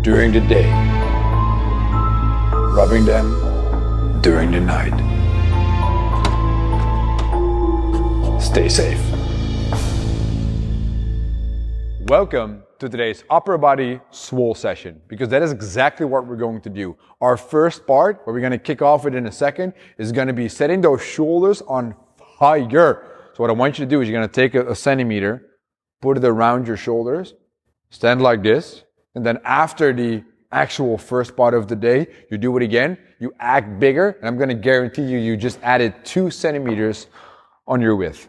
during the day, rubbing them during the night. Stay safe. Welcome to today's upper body swole session, because that is exactly what we're going to do. Our first part, where we're going to kick off with in a second, is going to be setting those shoulders on fire. So what I want you to do is you're going to take a centimeter, put it around your shoulders, stand like this, and then after the actual first part of the day, you do it again, you act bigger, and I'm going to guarantee you just added 2 centimeters on your width.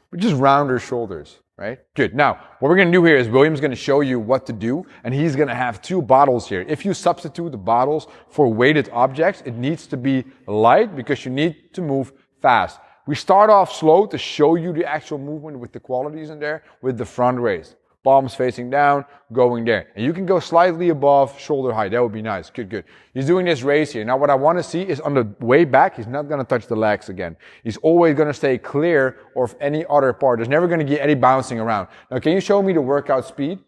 But just rounder shoulders, right? Good. Now, what we're going to do here is William's going to show you what to do, and he's going to have 2 bottles here. If you substitute the bottles for weighted objects, it needs to be light because you need to move fast. We start off slow to show you the actual movement with the qualities in there, with the front raise. Palms facing down, going there. And you can go slightly above shoulder height. That would be nice. Good, good. He's doing this raise here. Now what I want to see is on the way back, he's not going to touch the legs again. He's always going to stay clear of any other part. There's never going to get any bouncing around. Now can you show me the workout speed?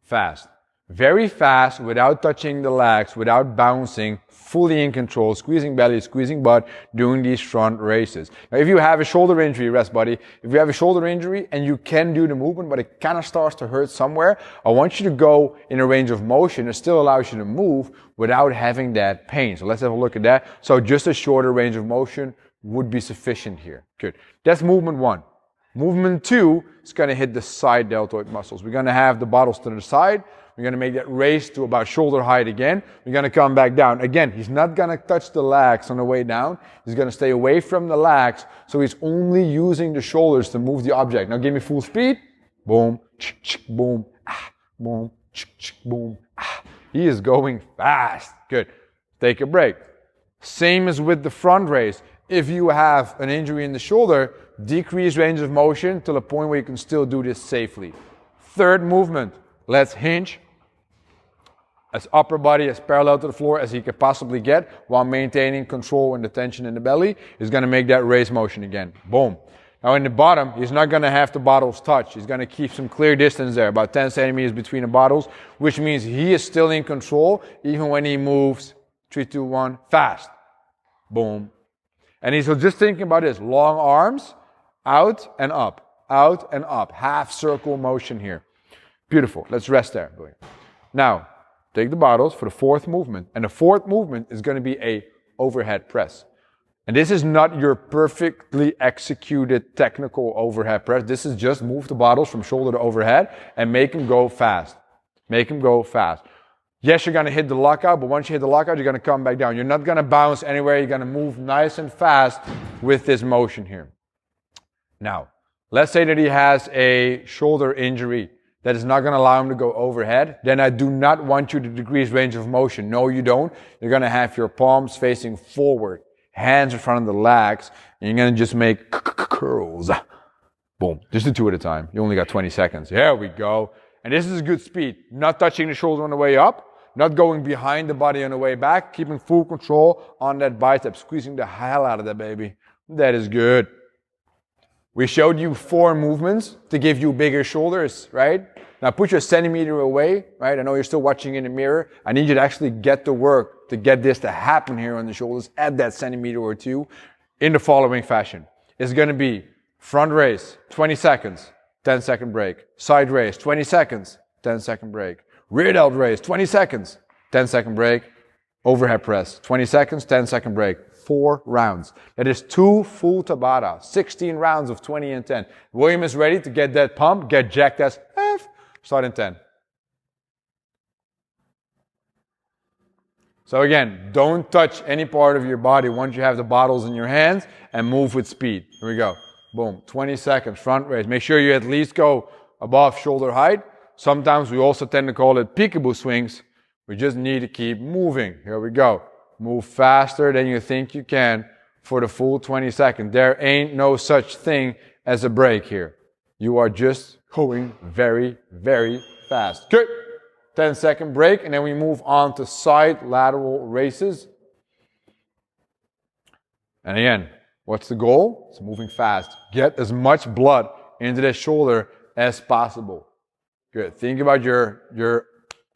Fast. Very fast, without touching the legs, without bouncing, fully in control, squeezing belly, squeezing butt, doing these front raises. Now, if you have a shoulder injury, rest buddy, if you have a shoulder injury and you can do the movement, but it kind of starts to hurt somewhere, I want you to go in a range of motion that still allows you to move without having that pain. So let's have a look at that. So just a shorter range of motion would be sufficient here. Good. That's movement 1. Movement 2 is going to hit the side deltoid muscles. We're going to have the bottles to the side. We're going to make that raise to about shoulder height again. We're going to come back down. Again, he's not going to touch the legs on the way down. He's going to stay away from the legs, so he's only using the shoulders to move the object. Now give me full speed. Boom, boom, boom, boom. He is going fast. Good. Take a break. Same as with the front raise. If you have an injury in the shoulder, decrease range of motion to the point where you can still do this safely. Third movement. Let's hinge. As upper body as parallel to the floor as he can possibly get while maintaining control and the tension in the belly. He's going to make that raise motion again. Boom. Now in the bottom, he's not going to have the bottles touch. He's going to keep some clear distance there, about 10 centimeters between the bottles, which means he is still in control even when he moves 3, 2, 1, fast. Boom. And he's just thinking about this. Long arms, out and up, out and up. Half circle motion here. Beautiful. Let's rest there. Now, take the bottles for the 4th movement. And the 4th movement is going to be a overhead press. And this is not your perfectly executed technical overhead press. This is just move the bottles from shoulder to overhead and make them go fast. Make them go fast. Yes, you're going to hit the lockout, but once you hit the lockout, you're going to come back down. You're not going to bounce anywhere. You're going to move nice and fast with this motion here. Now, let's say that he has a shoulder injury that is not going to allow him to go overhead, then I do not want you to decrease range of motion. No, you don't. You're going to have your palms facing forward, hands in front of the legs, and you're going to just make curls. Boom. Just do 2 at a time. You only got 20 seconds. There we go. And this is good speed. Not touching the shoulder on the way up, not going behind the body on the way back, keeping full control on that bicep, squeezing the hell out of that baby. That is good. We showed you 4 movements to give you bigger shoulders, right? Now put your centimeter away, right? I know you're still watching in the mirror. I need you to actually get to work to get this to happen here on the shoulders. Add that centimeter or 2 in the following fashion. It's going to be front raise, 20 seconds, 10-second break. Side raise, 20 seconds, 10-second break. Rear delt raise, 20 seconds, 10-second break. Overhead press, 20 seconds, 10-second break. 4 rounds. That is 2 full Tabata. 16 rounds of 20 and 10. William is ready to get that pump, get jacked as F. Start in 10. So again, don't touch any part of your body once you have the bottles in your hands and move with speed. Here we go. Boom. 20 seconds. Front raise. Make sure you at least go above shoulder height. Sometimes we also tend to call it peekaboo swings. We just need to keep moving. Here we go. Move faster than you think you can for the full 20 seconds. There ain't no such thing as a break here. You are just going very, very fast. Good. 10-second break, and then we move on to side lateral raises. And again, what's the goal? It's moving fast. Get as much blood into the shoulder as possible. Good. Think about your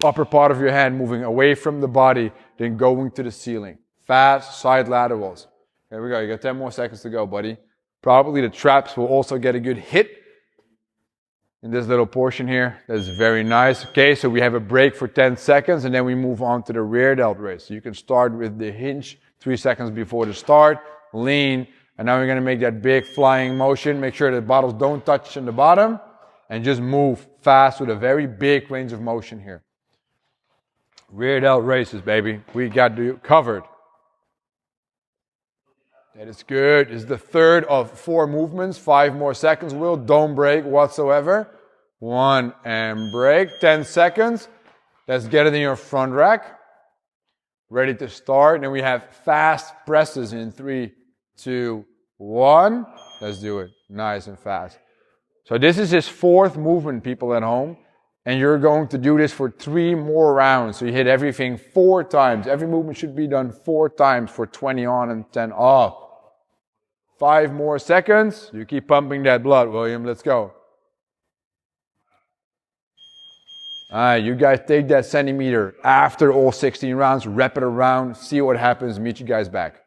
upper part of your hand moving away from the body, then going to the ceiling. Fast side laterals. There we go. You got 10 more seconds to go, buddy. Probably the traps will also get a good hit in this little portion here. That's very nice. Okay, so we have a break for 10 seconds and then we move on to the rear delt raise. So you can start with the hinge 3 seconds before the start, lean, and now we're gonna make that big flying motion. Make sure the bottles don't touch on the bottom and just move fast with a very big range of motion here. Rear delt raises, baby. We got you covered. That is good. This is the third of 4 movements. 5 more seconds, Will. Don't break whatsoever. 1 and break. 10 seconds. Let's get it in your front rack. Ready to start. And then we have fast presses in 3, 2, 1. Let's do it. Nice and fast. So this is his 4th movement, people at home. And you're going to do this for 3 more rounds. So you hit everything 4 times. Every movement should be done 4 times for 20 on and 10 off. 5 more seconds. You keep pumping that blood, William. Let's go. All right, you guys take that centimeter after all 16 rounds, wrap it around, see what happens, meet you guys back.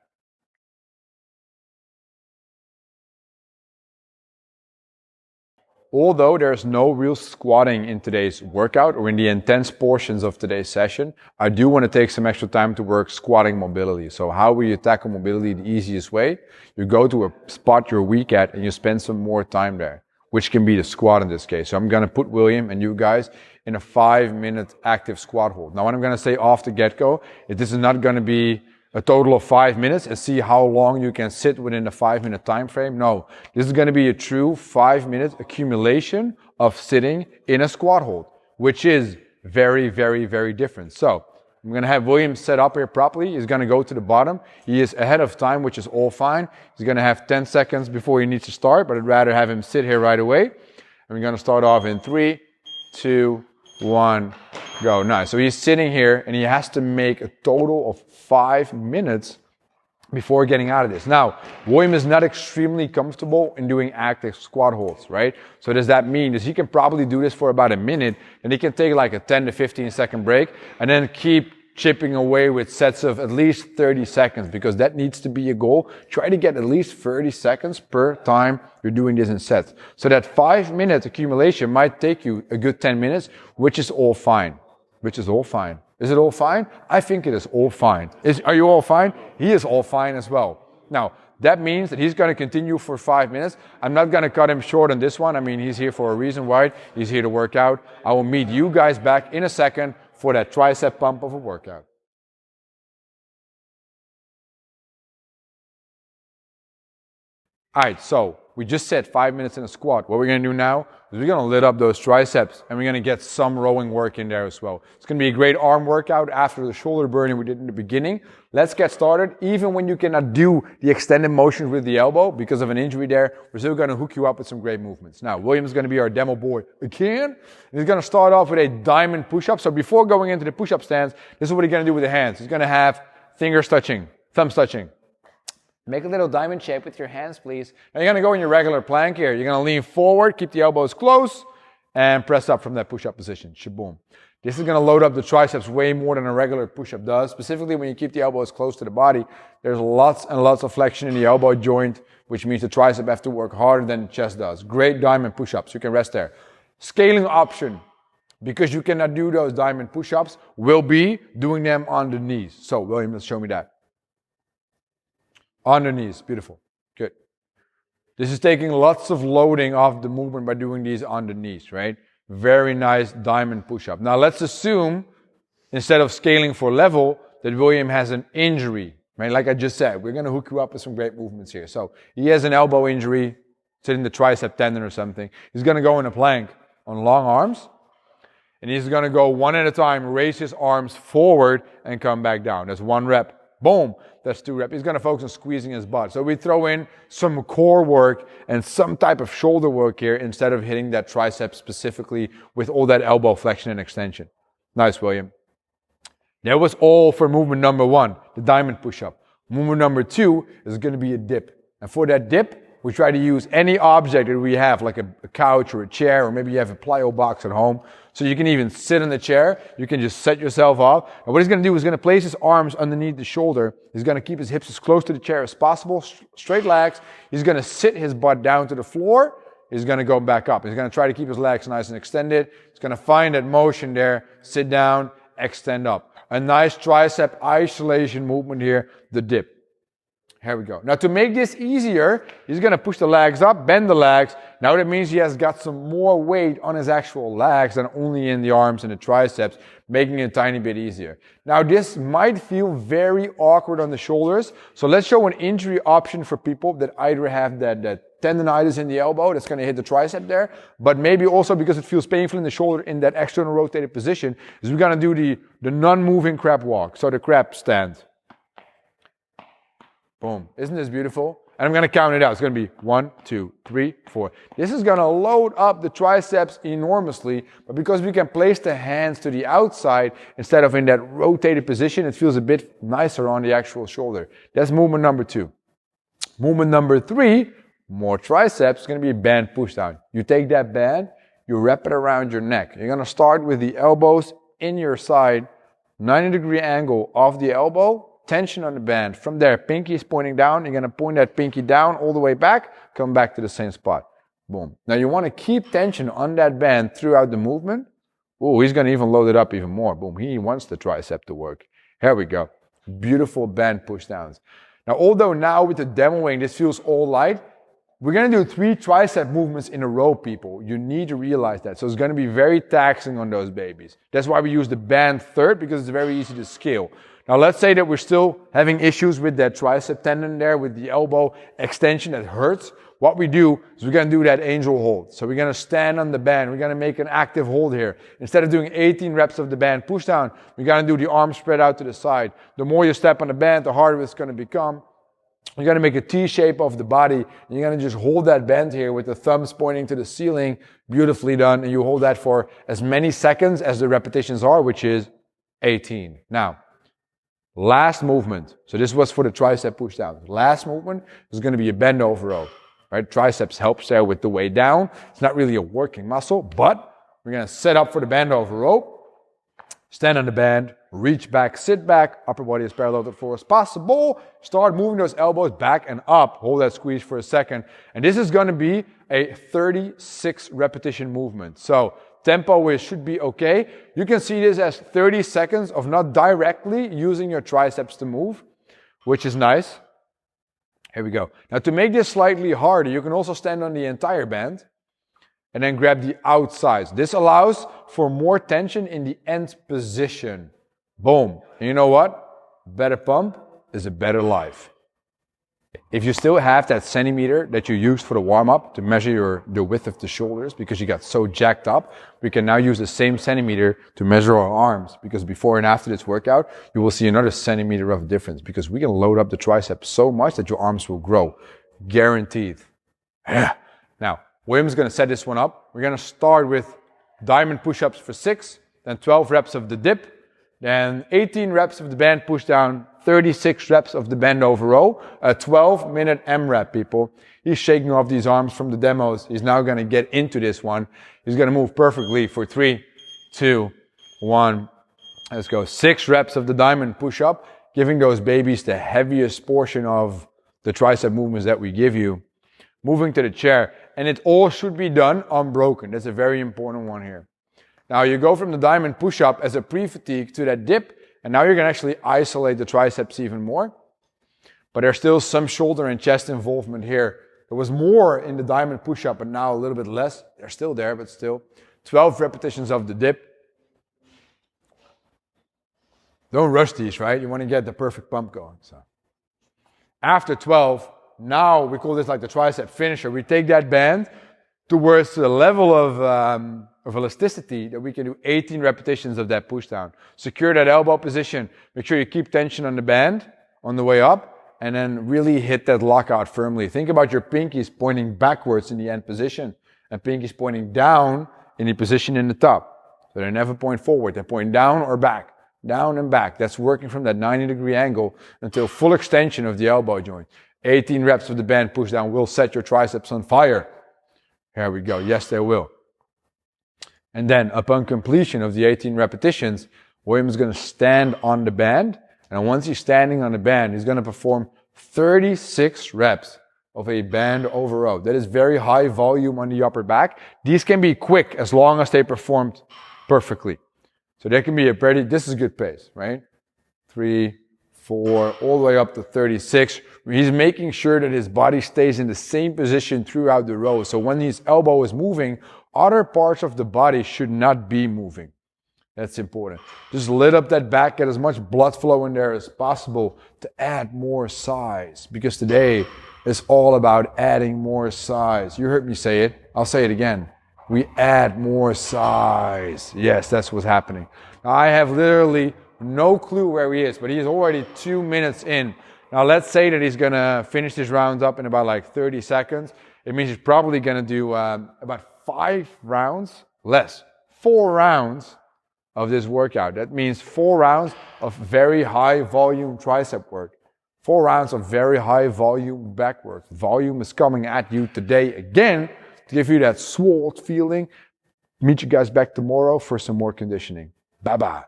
Although there's no real squatting in today's workout or in the intense portions of today's session, I do want to take some extra time to work squatting mobility. So how will you tackle mobility the easiest way? You go to a spot you're weak at and you spend some more time there, which can be the squat in this case. So I'm going to put William and you guys in a 5-minute active squat hold. Now what I'm going to say off the get-go is this is not going to be a total of 5 minutes and see how long you can sit within a 5-minute time frame. No, this is going to be a true 5-minute accumulation of sitting in a squat hold, which is very, very, very different. So I'm going to have William set up here properly. He's going to go to the bottom. He is ahead of time, which is all fine. He's going to have 10 seconds before he needs to start, but I'd rather have him sit here right away. And we're going to start off in 3, 2, 1, go. Nice. So he's sitting here and he has to make a total of 5 minutes before getting out of this. Now, William is not extremely comfortable in doing active squat holds, right? So does that mean that he can probably do this for about a minute and he can take like a 10 to 15 second break and then keep chipping away with sets of at least 30 seconds because that needs to be your goal. Try to get at least 30 seconds per time you're doing this in sets. So that 5-minute accumulation might take you a good 10 minutes, which is all fine. Which is all fine. Is it all fine? I think it is all fine. Are you all fine? He is all fine as well. Now, that means that he's going to continue for 5 minutes. I'm not going to cut him short on this one. I mean, he's here for a reason, right? He's here to work out. I will meet you guys back in a second for that tricep pump of a workout. All right, so we just said 5 minutes in a squat. What we're going to do now is we're going to lit up those triceps and we're going to get some rowing work in there as well. It's going to be a great arm workout after the shoulder burning we did in the beginning. Let's get started. Even when you cannot do the extended motion with the elbow because of an injury there, we're still going to hook you up with some great movements. Now, William's going to be our demo boy again. He's going to start off with a diamond push-up. So before going into the push-up stance, this is what he's going to do with the hands. He's going to have fingers touching, thumbs touching. Make a little diamond shape with your hands, please. Now you're going to go in your regular plank here. You're going to lean forward, keep the elbows close, and press up from that push-up position. Shaboom. This is going to load up the triceps way more than a regular push-up does. Specifically, when you keep the elbows close to the body, there's lots and lots of flexion in the elbow joint, which means the tricep have to work harder than the chest does. Great diamond push-ups. You can rest there. Scaling option, because you cannot do those diamond push-ups, will be doing them on the knees. So, William, let's show me that. On the knees, beautiful, good. This is taking lots of loading off the movement by doing these on the knees, right? Very nice diamond push-up. Now let's assume, instead of scaling for level, that William has an injury, right? Like I just said, we're going to hook you up with some great movements here. So he has an elbow injury, it's in the tricep tendon or something. He's going to go in a plank on long arms, and he's going to go one at a time, raise his arms forward and come back down. That's 1 rep. Boom. That's 2 reps. He's going to focus on squeezing his butt. So we throw in some core work and some type of shoulder work here instead of hitting that tricep specifically with all that elbow flexion and extension. Nice, William. That was all for movement number 1, the diamond push-up. Movement number 2 is going to be a dip. And for that dip, we try to use any object that we have, like a couch or a chair, or maybe you have a plyo box at home. So you can even sit in the chair. You can just set yourself up. And what he's going to do is going to place his arms underneath the shoulder. He's going to keep his hips as close to the chair as possible, straight legs. He's going to sit his butt down to the floor. He's going to go back up. He's going to try to keep his legs nice and extended. He's going to find that motion there, sit down, extend up. A nice tricep isolation movement here, the dip. Here we go. Now to make this easier, he's going to push the legs up, bend the legs. Now that means he has got some more weight on his actual legs than only in the arms and the triceps, making it a tiny bit easier. Now this might feel very awkward on the shoulders, so let's show an injury option for people that either have that tendonitis in the elbow that's going to hit the tricep there, but maybe also because it feels painful in the shoulder in that external rotated position, is we're going to do the non-moving crab walk, so the crab stand. Boom. Isn't this beautiful? And I'm going to count it out. It's going to be 1, 2, 3, 4. This is going to load up the triceps enormously, but because we can place the hands to the outside instead of in that rotated position, it feels a bit nicer on the actual shoulder. That's movement number 2. Movement number 3, more triceps, is going to be a band push down. You take that band, you wrap it around your neck. You're going to start with the elbows in your side, 90-degree angle off the elbow, tension on the band. From there, pinky is pointing down. You're going to point that pinky down all the way back, come back to the same spot. Boom. Now you want to keep tension on that band throughout the movement. Oh, he's going to even load it up even more. Boom. He wants the tricep to work. Here we go. Beautiful band push downs. Now, although now with the demoing, this feels all light, we're going to do 3 tricep movements in a row, people. You need to realize that. So it's going to be very taxing on those babies. That's why we use the band third, because it's very easy to scale. Now let's say that we're still having issues with that tricep tendon there, with the elbow extension that hurts. What we do is we're going to do that angel hold. So we're going to stand on the band. We're going to make an active hold here. Instead of doing 18 reps of the band push down, we're going to do the arms spread out to the side. The more you step on the band, the harder it's going to become. You're going to make a T shape of the body. And you're going to just hold that band here with the thumbs pointing to the ceiling. Beautifully done. And you hold that for as many seconds as the repetitions are, which is 18. Now, last movement. So this was for the tricep push down. Last movement is going to be a bend over row. Right? Triceps helps there with the way down. It's not really a working muscle, but we're going to set up for the bend over row. Stand on the band, reach back, sit back, upper body as parallel to the floor as possible. Start moving those elbows back and up. Hold that squeeze for a second. And this is going to be a 36 repetition movement. So tempo should be okay. You can see this as 30 seconds of not directly using your triceps to move, which is nice. Here we go. Now to make this slightly harder, you can also stand on the entire band and then grab the outsides. This allows for more tension in the end position. Boom. And you know what? Better pump is a better life. If you still have that centimeter that you used for the warm-up to measure the width of the shoulders because you got so jacked up, we can now use the same centimeter to measure our arms, because before and after this workout, you will see another centimeter of difference, because we can load up the triceps so much that your arms will grow. Guaranteed. Now, William's going to set this one up. We're going to start with diamond push-ups for 6, then 12 reps of the dip, then 18 reps of the band push down, 36 reps of the bend over row, a 12-minute AMRAP, people. He's shaking off these arms from the demos. He's now going to get into this one. He's going to move perfectly for 3, 2, 1. Let's go. 6 reps of the diamond push-up, giving those babies the heaviest portion of the tricep movements that we give you. Moving to the chair. And it all should be done unbroken. That's a very important one here. Now you go from the diamond push-up as a pre-fatigue to that dip, and now you're going to actually isolate the triceps even more. But there's still some shoulder and chest involvement here. There was more in the diamond push-up, but now a little bit less. They're still there, but still. 12 repetitions of the dip. Don't rush these, right? You want to get the perfect pump going. So after 12, now we call this like the tricep finisher. We take that band towards the level of elasticity that we can do 18 repetitions of that push down. Secure that elbow position. Make sure you keep tension on the band on the way up, and then really hit that lockout firmly. Think about your pinkies pointing backwards in the end position and pinkies pointing down in the position in the top. So they never point forward. They point down or back, down and back. That's working from that 90-degree angle until full extension of the elbow joint. 18 reps of the band push down will set your triceps on fire. Here we go. Yes, they will. And then upon completion of the 18 repetitions, William is going to stand on the band. And once he's standing on the band, he's going to perform 36 reps of a band over row. That is very high volume on the upper back. These can be quick as long as they performed perfectly. So they can be a pretty, this is a good pace, right? 3, 4, all the way up to 36. He's making sure that his body stays in the same position throughout the row. So when his elbow is moving, other parts of the body should not be moving. That's important. Just lit up that back, get as much blood flow in there as possible to add more size. Because today is all about adding more size. You heard me say it. I'll say it again. We add more size. Yes, that's what's happening. Now, I have literally no clue where he is, but he is already 2 minutes in. Now, let's say that he's going to finish this round up in about like 30 seconds. It means he's probably going to do about 5 rounds, less, 4 rounds of this workout. That means 4 rounds of very high volume tricep work. 4 rounds of very high volume back work. Volume is coming at you today again to give you that swole feeling. Meet you guys back tomorrow for some more conditioning. Bye-bye.